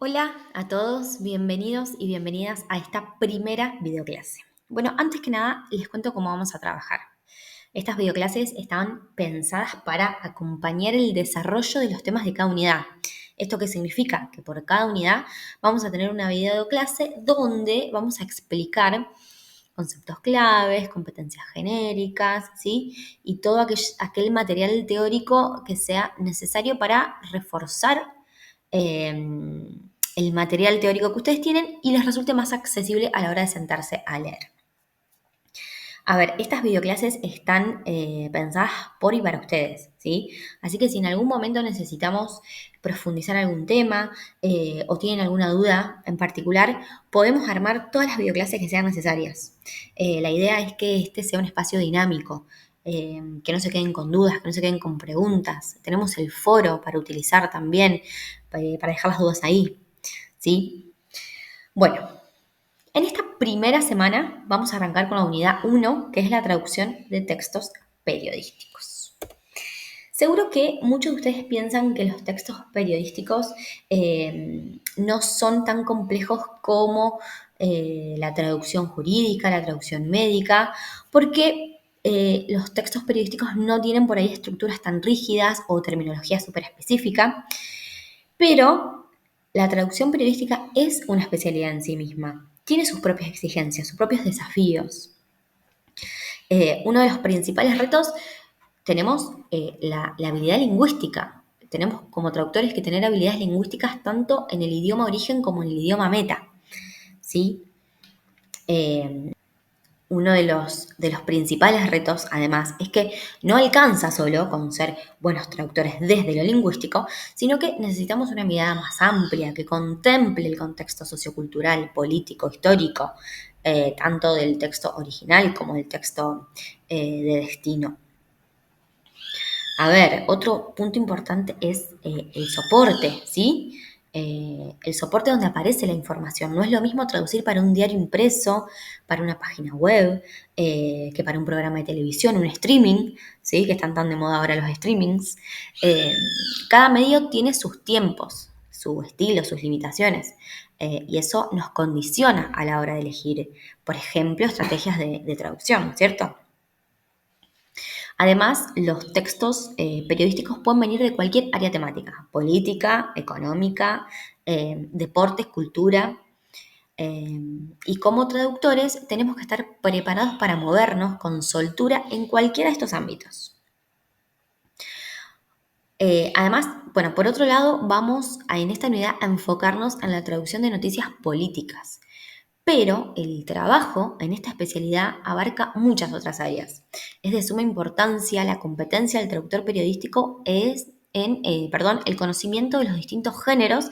Hola a todos, bienvenidos y bienvenidas a esta primera videoclase. Bueno, antes que nada les cuento cómo vamos a trabajar. Estas videoclases están pensadas para acompañar el desarrollo de los temas de cada unidad. ¿Esto qué significa? Que por cada unidad vamos a tener una videoclase donde vamos a explicar conceptos claves, competencias genéricas, ¿sí? Y todo aquel material teórico que sea necesario para reforzar eh, el material teórico que ustedes tienen y les resulte más accesible a la hora de sentarse a leer. A ver, estas videoclases están pensadas por y para ustedes, ¿sí? Así que si en algún momento necesitamos profundizar algún tema o tienen alguna duda en particular, podemos armar todas las videoclases que sean necesarias. La idea es que este sea un espacio dinámico, que no se queden con dudas, que no se queden con preguntas. Tenemos el foro para utilizar también, para dejar las dudas ahí, ¿sí? Bueno, en esta primera semana vamos a arrancar con la unidad 1, que es la traducción de textos periodísticos. Seguro que muchos de ustedes piensan que los textos periodísticos no son tan complejos como la traducción jurídica, la traducción médica, porque los textos periodísticos no tienen por ahí estructuras tan rígidas o terminología súper específica, pero la traducción periodística es una especialidad en sí misma. Tiene sus propias exigencias, sus propios desafíos. Uno de los principales retos tenemos la habilidad lingüística. Tenemos como traductores que tener habilidades lingüísticas tanto en el idioma origen como en el idioma meta, ¿sí? Uno de los principales retos, además, es que no alcanza solo con ser buenos traductores desde lo lingüístico, sino que necesitamos una mirada más amplia que contemple el contexto sociocultural, político, histórico, tanto del texto original como del texto de destino. A ver, otro punto importante es el soporte, ¿sí? El soporte donde aparece la información. No es lo mismo traducir para un diario impreso, para una página web, que para un programa de televisión, un streaming, ¿sí? Que están tan de moda ahora los streamings. Cada medio tiene sus tiempos, su estilo, sus limitaciones. Y eso nos condiciona a la hora de elegir, por ejemplo, estrategias de traducción, ¿cierto? Además, los textos periodísticos pueden venir de cualquier área temática, política, económica, deportes, cultura. Y como traductores tenemos que estar preparados para movernos con soltura en cualquiera de estos ámbitos. Además, bueno, por otro lado, vamos en esta unidad a enfocarnos en la traducción de noticias políticas. Pero el trabajo en esta especialidad abarca muchas otras áreas. Es de suma importancia la competencia del traductor periodístico el conocimiento de los distintos géneros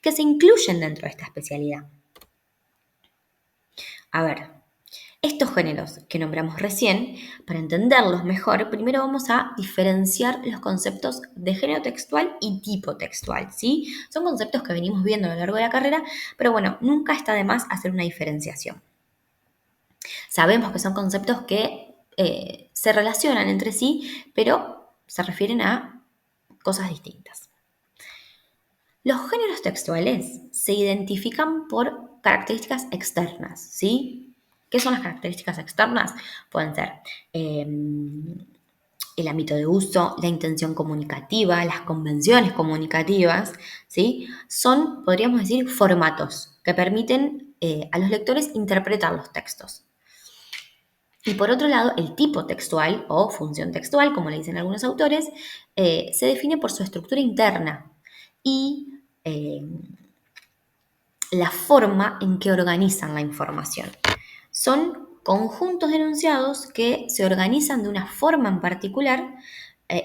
que se incluyen dentro de esta especialidad. A ver, estos géneros que nombramos recién, para entenderlos mejor, primero vamos a diferenciar los conceptos de género textual y tipo textual, ¿sí? Son conceptos que venimos viendo a lo largo de la carrera, pero bueno, nunca está de más hacer una diferenciación. Sabemos que son conceptos que se relacionan entre sí, pero se refieren a cosas distintas. Los géneros textuales se identifican por características externas, ¿sí? ¿Qué son las características externas? Pueden ser el ámbito de uso, la intención comunicativa, las convenciones comunicativas, ¿sí? Son, podríamos decir, formatos que permiten a los lectores interpretar los textos. Y por otro lado, el tipo textual o función textual, como le dicen algunos autores, se define por su estructura interna y la forma en que organizan la información. Son conjuntos de enunciados que se organizan de una forma en particular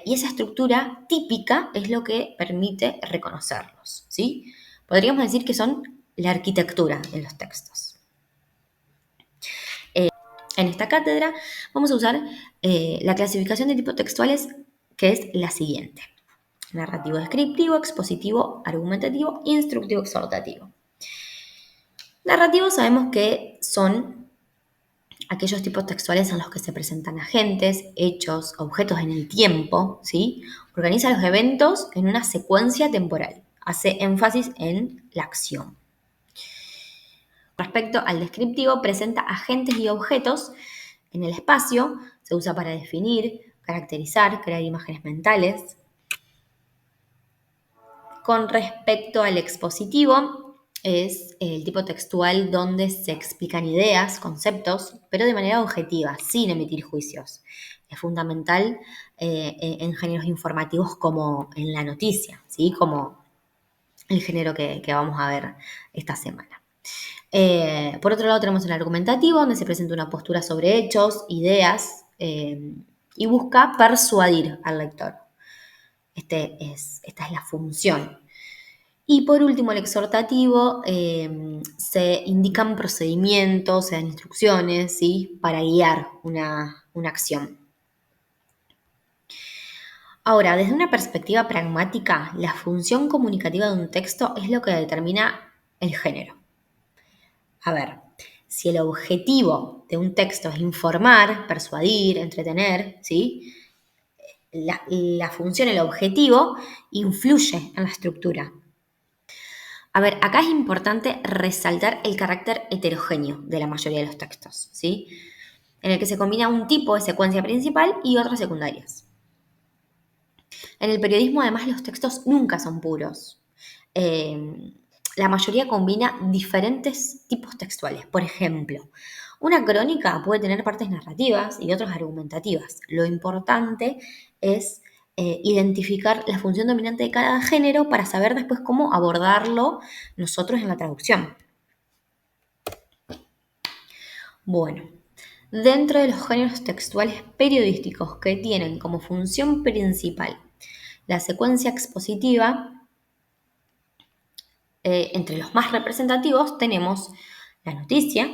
y esa estructura típica es lo que permite reconocerlos, ¿sí? Podríamos decir que son la arquitectura de los textos. En esta cátedra vamos a usar la clasificación de tipos textuales, que es la siguiente: narrativo descriptivo, expositivo, argumentativo, instructivo, exhortativo. Narrativo sabemos que son aquellos tipos textuales en los que se presentan agentes, hechos, objetos en el tiempo, ¿sí? Organiza los eventos en una secuencia temporal. hace énfasis en la acción. Respecto al descriptivo, presenta agentes y objetos en el espacio, se usa para definir, caracterizar, crear imágenes mentales. Con respecto al expositivo, es el tipo textual donde se explican ideas, conceptos, pero de manera objetiva, sin emitir juicios. Es fundamental en géneros informativos como en la noticia, ¿sí? Como el género que vamos a ver esta semana. Por otro lado tenemos el argumentativo, donde se presenta una postura sobre hechos, ideas, y busca persuadir al lector. Esta es la función. Y por último, el exhortativo, se indican procedimientos, se dan instrucciones, ¿sí? Para guiar una acción. Ahora, desde una perspectiva pragmática, la función comunicativa de un texto es lo que determina el género. A ver, si el objetivo de un texto es informar, persuadir, entretener, ¿sí? La función, el objetivo, influye en la estructura. A ver, acá es importante resaltar el carácter heterogéneo de la mayoría de los textos, ¿sí? En el que se combina un tipo de secuencia principal y otras secundarias. En el periodismo, además, los textos nunca son puros. La mayoría combina diferentes tipos textuales. Por ejemplo, una crónica puede tener partes narrativas y otras argumentativas. Lo importante es identificar la función dominante de cada género para saber después cómo abordarlo nosotros en la traducción. Bueno, dentro de los géneros textuales periodísticos que tienen como función principal la secuencia expositiva, entre los más representativos tenemos la noticia,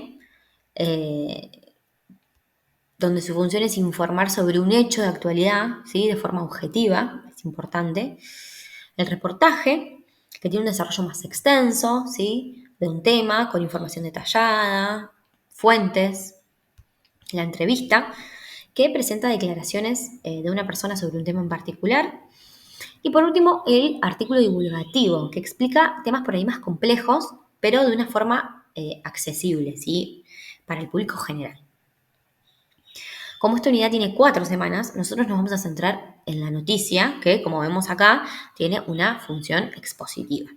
donde su función es informar sobre un hecho de actualidad, ¿sí? De forma objetiva, es importante. El reportaje, que tiene un desarrollo más extenso, ¿sí? De un tema, con información detallada, fuentes. La entrevista, que presenta declaraciones de una persona sobre un tema en particular. Y por último, el artículo divulgativo, que explica temas por ahí más complejos, pero de una forma accesible, ¿sí? Para el público general. Como esta unidad tiene 4 semanas, nosotros nos vamos a centrar en la noticia, que como vemos acá, tiene una función expositiva.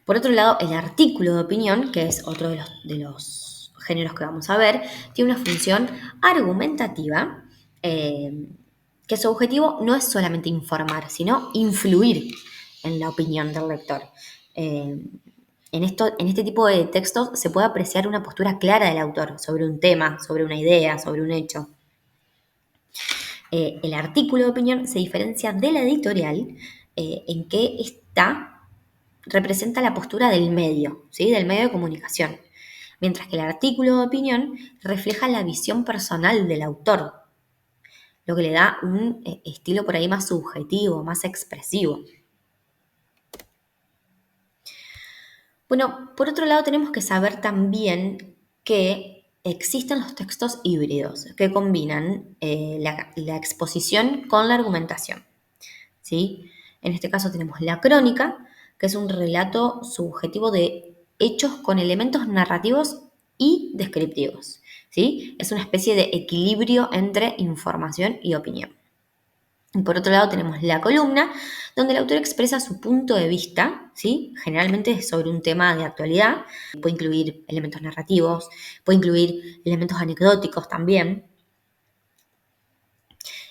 Por otro lado, el artículo de opinión, que es otro de los géneros que vamos a ver, tiene una función argumentativa, que su objetivo no es solamente informar, sino influir en la opinión del lector. En este tipo de textos se puede apreciar una postura clara del autor sobre un tema, sobre una idea, sobre un hecho. El artículo de opinión se diferencia de la editorial en que esta representa la postura del medio, ¿sí? Del medio de comunicación, mientras que el artículo de opinión refleja la visión personal del autor, lo que le da un estilo por ahí más subjetivo, más expresivo. Bueno, por otro lado tenemos que saber también que existen los textos híbridos que combinan la exposición con la argumentación, ¿sí? En este caso tenemos la crónica, que es un relato subjetivo de hechos con elementos narrativos y descriptivos, ¿sí? Es una especie de equilibrio entre información y opinión. Y por otro lado tenemos la columna, donde el autor expresa su punto de vista, ¿sí? Generalmente sobre un tema de actualidad. Puede incluir elementos narrativos, puede incluir elementos anecdóticos también.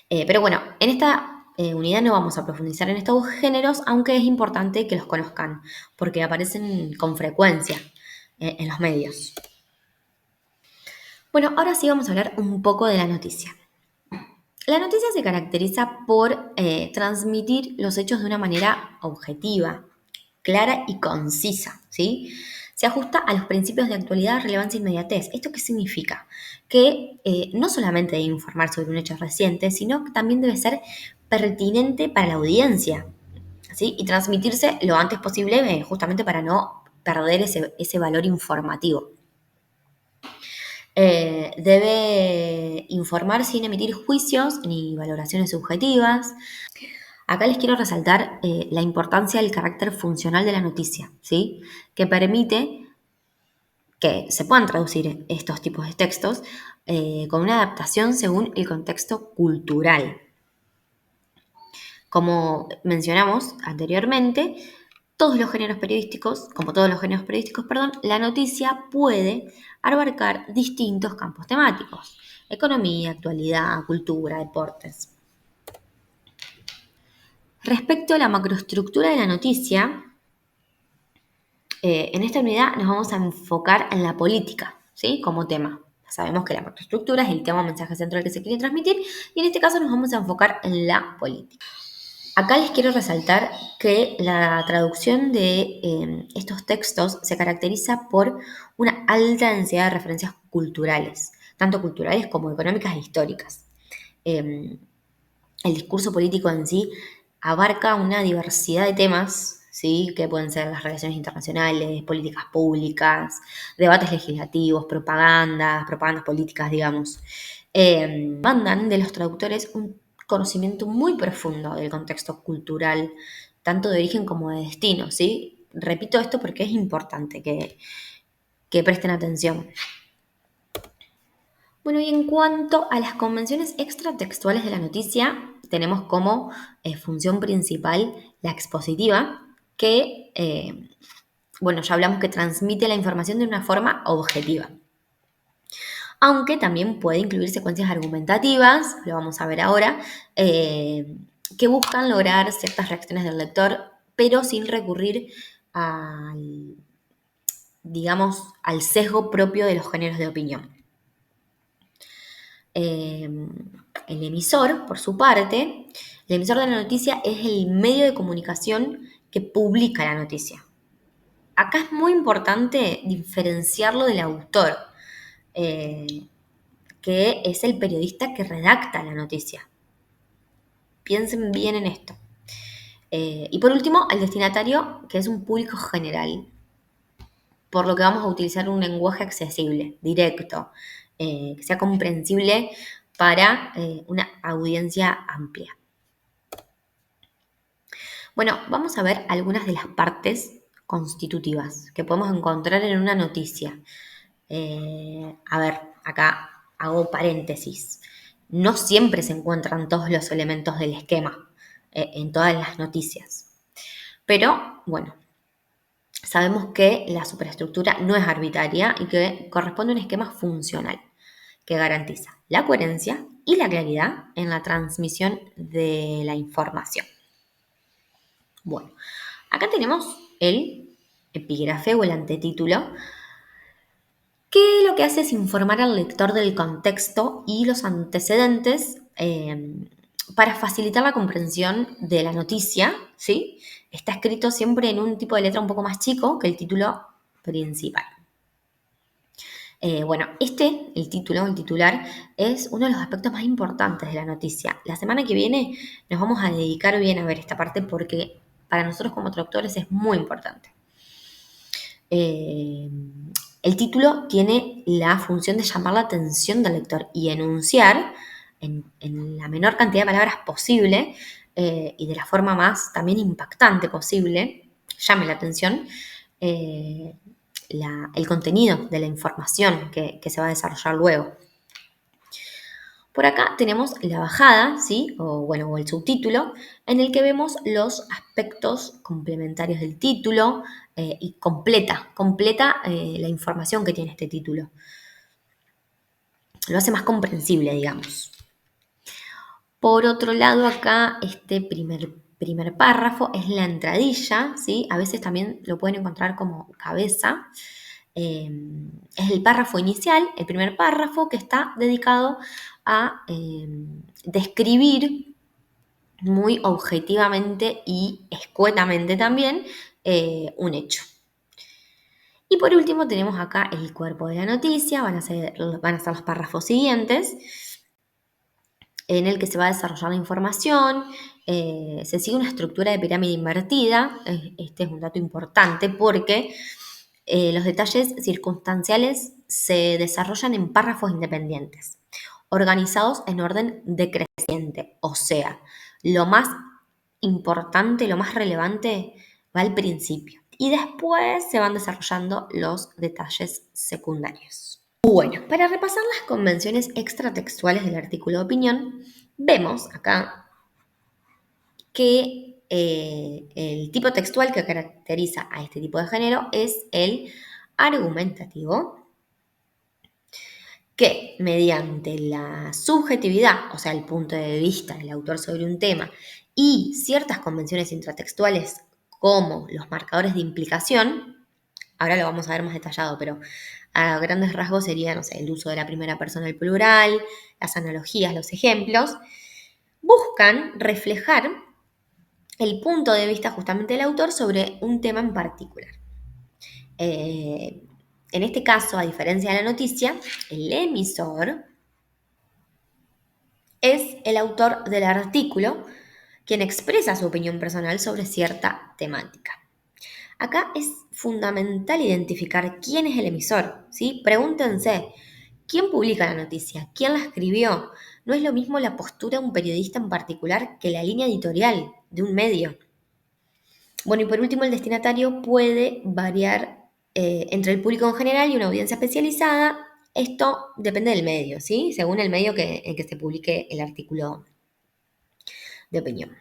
Pero bueno, en esta unidad no vamos a profundizar en estos géneros, aunque es importante que los conozcan, porque aparecen con frecuencia en los medios. Bueno, ahora sí vamos a hablar un poco de la noticia. La noticia se caracteriza por transmitir los hechos de una manera objetiva, clara y concisa, ¿sí? Se ajusta a los principios de actualidad, relevancia e inmediatez. ¿Esto qué significa? Que no solamente debe informar sobre un hecho reciente, sino que también debe ser pertinente para la audiencia, ¿sí? Y transmitirse lo antes posible, justamente para no perder ese valor informativo. Debe informar sin emitir juicios ni valoraciones subjetivas. Acá les quiero resaltar la importancia del carácter funcional de la noticia, ¿sí? Que permite que se puedan traducir estos tipos de textos con una adaptación según el contexto cultural. Como mencionamos anteriormente, como todos los géneros periodísticos, perdón, la noticia puede abarcar distintos campos temáticos: economía, actualidad, cultura, deportes. Respecto a la macroestructura de la noticia, en esta unidad nos vamos a enfocar en la política, ¿sí? Como tema. Sabemos que la macroestructura es el tema o mensaje central que se quiere transmitir y en este caso nos vamos a enfocar en la política. Acá les quiero resaltar que la traducción de estos textos se caracteriza por una alta densidad de referencias culturales, tanto culturales como económicas e históricas. Eh, el discurso político en sí abarca una diversidad de temas, ¿sí? Que pueden ser las relaciones internacionales, políticas públicas, debates legislativos, propagandas políticas, digamos. Mandan de los traductores un conocimiento muy profundo del contexto cultural, tanto de origen como de destino, ¿sí? Repito esto porque es importante que presten atención. Bueno, y en cuanto a las convenciones extratextuales de la noticia, tenemos como función principal la expositiva, que, bueno, ya hablamos que transmite la información de una forma objetiva. Aunque también puede incluir secuencias argumentativas, lo vamos a ver ahora, que buscan lograr ciertas reacciones del lector, pero sin recurrir al, digamos, al sesgo propio de los géneros de opinión. El emisor, por su parte, el emisor de la noticia es el medio de comunicación que publica la noticia. Acá es muy importante diferenciarlo del autor, eh, que es el periodista que redacta la noticia. Piensen bien en esto. Y por último, el destinatario, que es un público general, por lo que vamos a utilizar un lenguaje accesible, directo, que sea comprensible para una audiencia amplia. Bueno, vamos a ver algunas de las partes constitutivas que podemos encontrar en una noticia. A ver, acá hago paréntesis. No siempre se encuentran todos los elementos del esquema en todas las noticias. Pero, bueno, sabemos que la superestructura no es arbitraria y que corresponde a un esquema funcional que garantiza la coherencia y la claridad en la transmisión de la información. Bueno, acá tenemos el epígrafe o el antetítulo, que lo que hace es informar al lector del contexto y los antecedentes para facilitar la comprensión de la noticia, ¿sí? Está escrito siempre en un tipo de letra un poco más chico que el título principal. Bueno, el titular, es uno de los aspectos más importantes de la noticia. La semana que viene nos vamos a dedicar bien a ver esta parte porque para nosotros como traductores es muy importante. El título tiene la función de llamar la atención del lector y enunciar en la menor cantidad de palabras posible y de la forma más también impactante posible, llame la atención, el contenido de la información que se va a desarrollar luego. Por acá tenemos la bajada, ¿sí? O el subtítulo, en el que vemos los aspectos complementarios del título y completa la información que tiene este título. Lo hace más comprensible, digamos. Por otro lado, acá este primer párrafo es la entradilla, ¿sí? A veces también lo pueden encontrar como cabeza. Es el párrafo inicial, el primer párrafo que está dedicado a describir muy objetivamente y escuetamente también un hecho. Y por último tenemos acá el cuerpo de la noticia, van a ser los párrafos siguientes, en el que se va a desarrollar la información, se sigue una estructura de pirámide invertida, este es un dato importante porque los detalles circunstanciales se desarrollan en párrafos independientes, organizados en orden decreciente, o sea, lo más importante, lo más relevante, va al principio. Y después se van desarrollando los detalles secundarios. Bueno, para repasar las convenciones extratextuales del artículo de opinión, vemos acá que el tipo textual que caracteriza a este tipo de género es el argumentativo, que mediante la subjetividad, o sea, el punto de vista del autor sobre un tema, y ciertas convenciones intratextuales como los marcadores de implicación, ahora lo vamos a ver más detallado, pero a grandes rasgos sería, no sé, el uso de la primera persona del plural, las analogías, los ejemplos, buscan reflejar el punto de vista justamente del autor sobre un tema en particular. En este caso, a diferencia de la noticia, el emisor es el autor del artículo quien expresa su opinión personal sobre cierta temática. Acá es fundamental identificar quién es el emisor, ¿sí? Pregúntense, ¿quién publica la noticia? ¿Quién la escribió? No es lo mismo la postura de un periodista en particular que la línea editorial de un medio. Bueno, y por último, el destinatario puede variar entre el público en general y una audiencia especializada. Esto depende del medio, ¿sí? Según el medio en que se publique el artículo de opinión.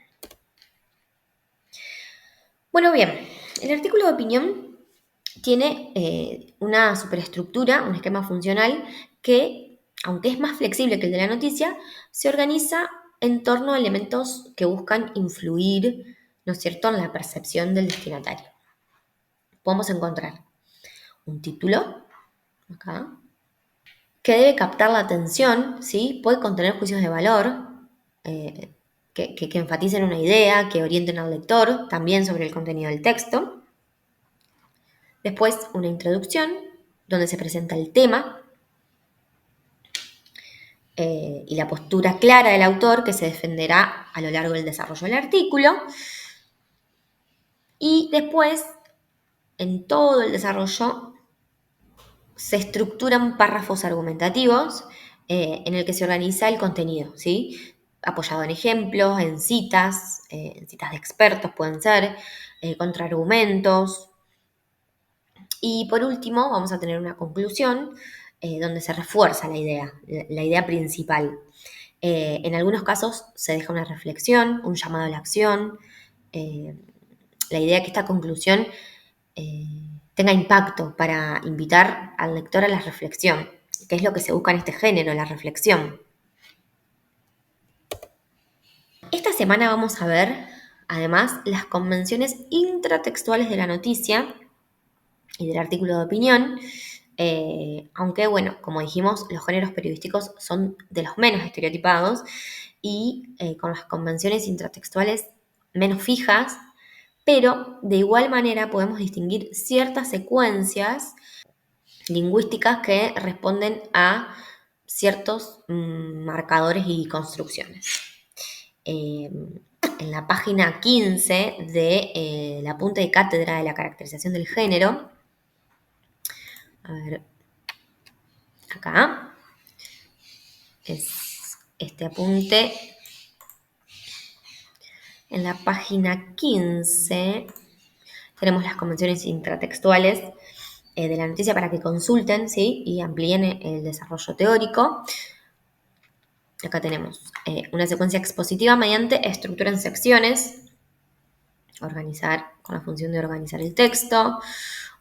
Bueno, bien, el artículo de opinión tiene una superestructura, un esquema funcional que, aunque es más flexible que el de la noticia, se organiza en torno a elementos que buscan influir, ¿no es cierto?, en la percepción del destinatario. Podemos encontrar un título, acá, que debe captar la atención, ¿sí? Puede contener juicios de valor, eh, que enfaticen una idea, que orienten al lector también sobre el contenido del texto. Después, una introducción, donde se presenta el tema y la postura clara del autor que se defenderá a lo largo del desarrollo del artículo. Y después, en todo el desarrollo, se estructuran párrafos argumentativos en el que se organiza el contenido, ¿sí? Apoyado en ejemplos, en citas de expertos pueden ser, contraargumentos. Y por último, vamos a tener una conclusión donde se refuerza la idea principal. En algunos casos se deja una reflexión, un llamado a la acción, la idea que esta conclusión eh, tenga impacto para invitar al lector a la reflexión, que es lo que se busca en este género, la reflexión. Esta semana vamos a ver, además, las convenciones intratextuales de la noticia y del artículo de opinión, aunque, bueno, como dijimos, los géneros periodísticos son de los menos estereotipados y con las convenciones intratextuales menos fijas, pero de igual manera podemos distinguir ciertas secuencias lingüísticas que responden a ciertos marcadores y construcciones. En la página 15 de la apunte de cátedra de la caracterización del género, a ver, acá, es este apunte. En la página 15 tenemos las convenciones intratextuales de la noticia para que consulten, ¿sí? Y amplíen el desarrollo teórico. Acá tenemos una secuencia expositiva mediante estructura en secciones, organizar con la función de organizar el texto,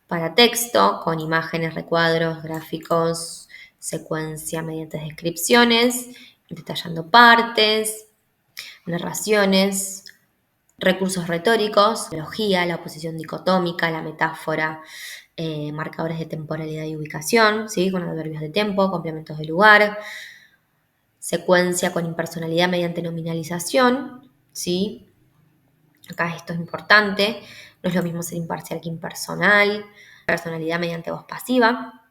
para texto, con imágenes, recuadros, gráficos, secuencia mediante descripciones, detallando partes, narraciones, recursos retóricos, analogía, la oposición dicotómica, la metáfora, marcadores de temporalidad y ubicación, ¿sí? Con adverbios de tiempo, complementos de lugar, secuencia con impersonalidad mediante nominalización, ¿sí? Acá esto es importante, no es lo mismo ser imparcial que impersonal, personalidad mediante voz pasiva.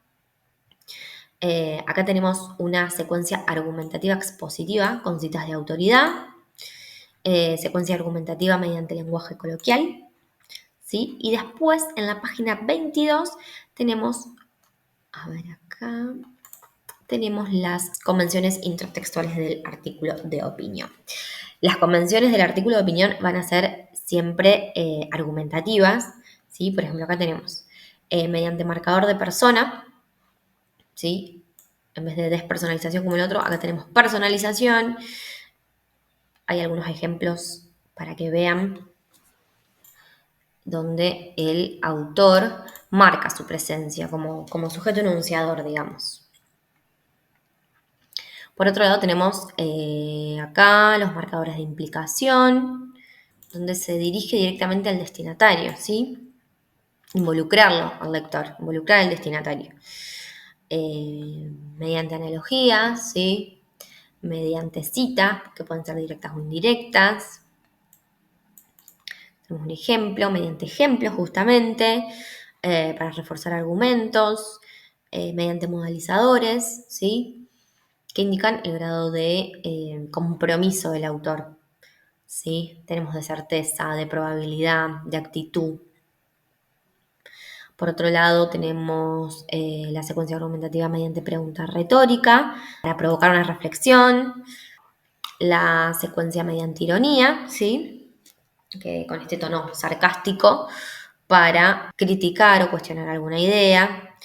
Acá tenemos una secuencia argumentativa expositiva con citas de autoridad, secuencia argumentativa mediante lenguaje coloquial, ¿sí? Y después en la página 22 tenemos, a ver acá, tenemos las convenciones intratextuales del artículo de opinión. Las convenciones del artículo de opinión van a ser siempre argumentativas, ¿sí? Por ejemplo, acá tenemos mediante marcador de persona, ¿sí? En vez de despersonalización como el otro, acá tenemos personalización. Hay algunos ejemplos para que vean donde el autor marca su presencia como sujeto enunciador, digamos. Por otro lado tenemos acá los marcadores de implicación, donde se dirige directamente al destinatario, ¿sí? Involucrarlo al lector, involucrar al destinatario. Mediante analogías, ¿sí? Mediante citas, que pueden ser directas o indirectas. Tenemos un ejemplo, mediante ejemplos justamente, para reforzar argumentos, mediante modalizadores, ¿sí? Que indican el grado de compromiso del autor, ¿sí? Tenemos de certeza, de probabilidad, de actitud. Por otro lado, tenemos la secuencia argumentativa mediante pregunta retórica, para provocar una reflexión. La secuencia mediante ironía, ¿sí? Que con este tono sarcástico, para criticar o cuestionar alguna idea.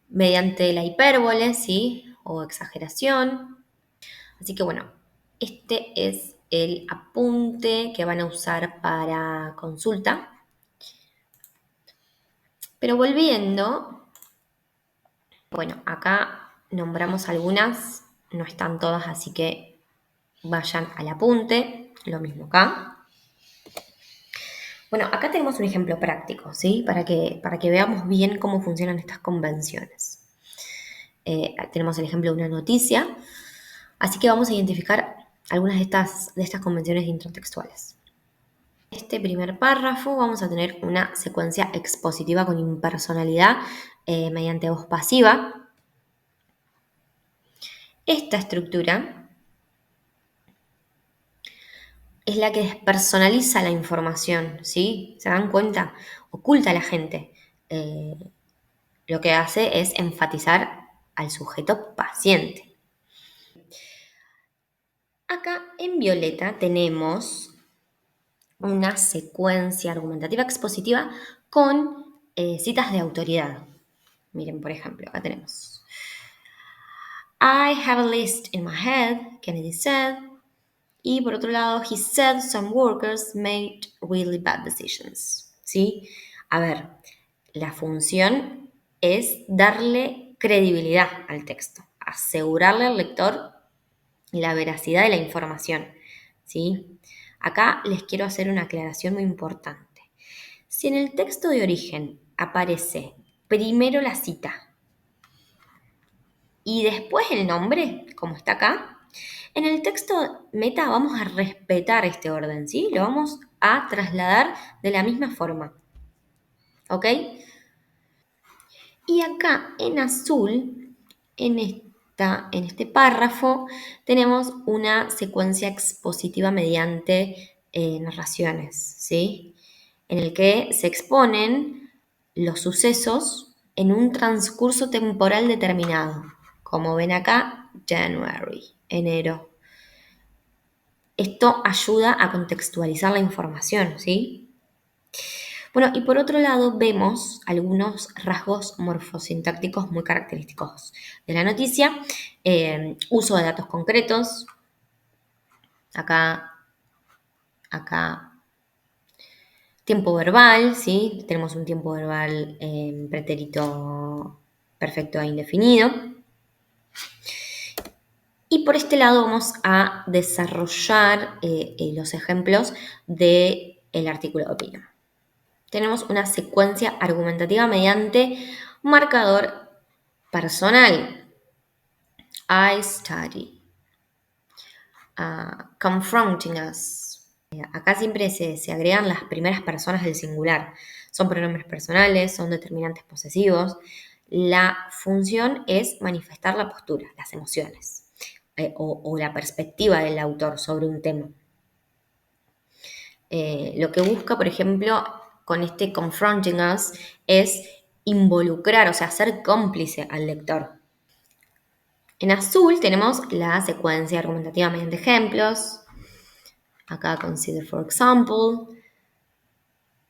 Mediante la hipérbole, ¿sí? O exageración. Así que bueno, este es el apunte que van a usar para consulta. Pero volviendo, bueno, acá nombramos algunas, no están todas, así que vayan al apunte, lo mismo acá. Bueno, acá tenemos un ejemplo práctico, ¿sí? Para que veamos bien cómo funcionan estas convenciones. Tenemos el ejemplo de una noticia, así que vamos a identificar algunas de estas convenciones introtextuales. En este primer párrafo vamos a tener una secuencia expositiva con impersonalidad mediante voz pasiva. Esta estructura es la que despersonaliza la información, ¿sí? ¿Se dan cuenta? Oculta a la gente. Lo que hace es enfatizar al sujeto paciente. Acá en violeta tenemos una secuencia argumentativa expositiva con citas de autoridad. Miren, por ejemplo, acá tenemos I have a list in my head, Kennedy said. Y por otro lado, he said some workers made really bad decisions. ¿Sí? A ver, la función es darle credibilidad al texto, asegurarle al lector la veracidad de la información. ¿Sí? Acá les quiero hacer una aclaración muy importante. Si en el texto de origen aparece primero la cita y después el nombre, como está acá, en el texto meta vamos a respetar este orden, ¿sí? Lo vamos a trasladar de la misma forma, ¿ok? Y acá en azul, en este párrafo, tenemos una secuencia expositiva mediante narraciones, ¿sí? En el que se exponen los sucesos en un transcurso temporal determinado. Como ven acá, January, enero. Esto ayuda a contextualizar la información, ¿sí? Bueno, y por otro lado vemos algunos rasgos morfosintácticos muy característicos de la noticia. Uso de datos concretos. Acá, tiempo verbal, ¿sí? Tenemos un tiempo verbal en pretérito perfecto e indefinido. Y por este lado vamos a desarrollar los ejemplos del artículo de opinión. Tenemos una secuencia argumentativa mediante marcador personal. I study. Confronting us. Acá siempre se agregan las primeras personas del singular. Son pronombres personales, son determinantes posesivos. La función es manifestar la postura, las emociones o la perspectiva del autor sobre un tema. Lo que busca, por ejemplo, con este confronting us es involucrar, o sea, ser cómplice al lector. En azul tenemos la secuencia argumentativa mediante ejemplos. Acá consider for example.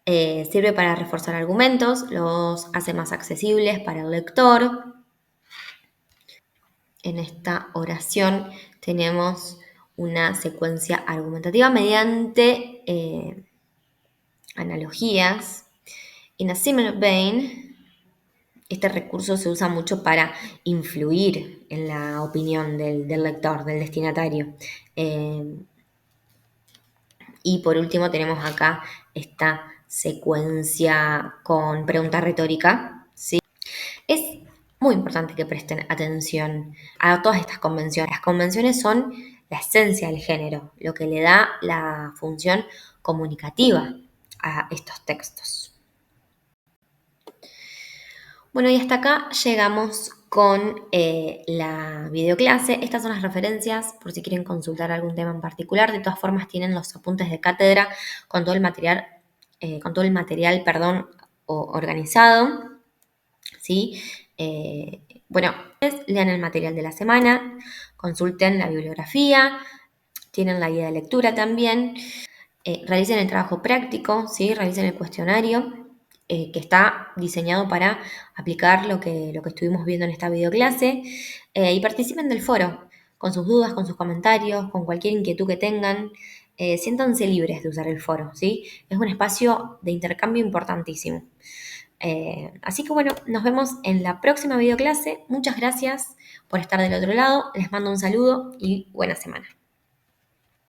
Sirve para reforzar argumentos, los hace más accesibles para el lector. En esta oración tenemos una secuencia argumentativa mediante analogías. In a similar vein, este recurso se usa mucho para influir en la opinión del lector, del destinatario. Y por último tenemos acá esta secuencia con pregunta retórica, ¿sí? Es muy importante que presten atención a todas estas convenciones. Las convenciones son la esencia del género, lo que le da la función comunicativa a estos textos. Bueno, y hasta acá llegamos con la videoclase. Estas son las referencias por si quieren consultar algún tema en particular. De todas formas, tienen los apuntes de cátedra con todo el material, organizado. ¿Sí? Bueno, lean el material de la semana, consulten la bibliografía, tienen la guía de lectura también, realicen el trabajo práctico, ¿sí? Realicen el cuestionario que está diseñado para aplicar lo que estuvimos viendo en esta videoclase y participen del foro con sus dudas, con sus comentarios, con cualquier inquietud que tengan. Siéntanse libres de usar el foro, ¿sí? Es un espacio de intercambio importantísimo. Así que bueno, nos vemos en la próxima videoclase. Muchas gracias por estar del otro lado. Les mando un saludo y buena semana.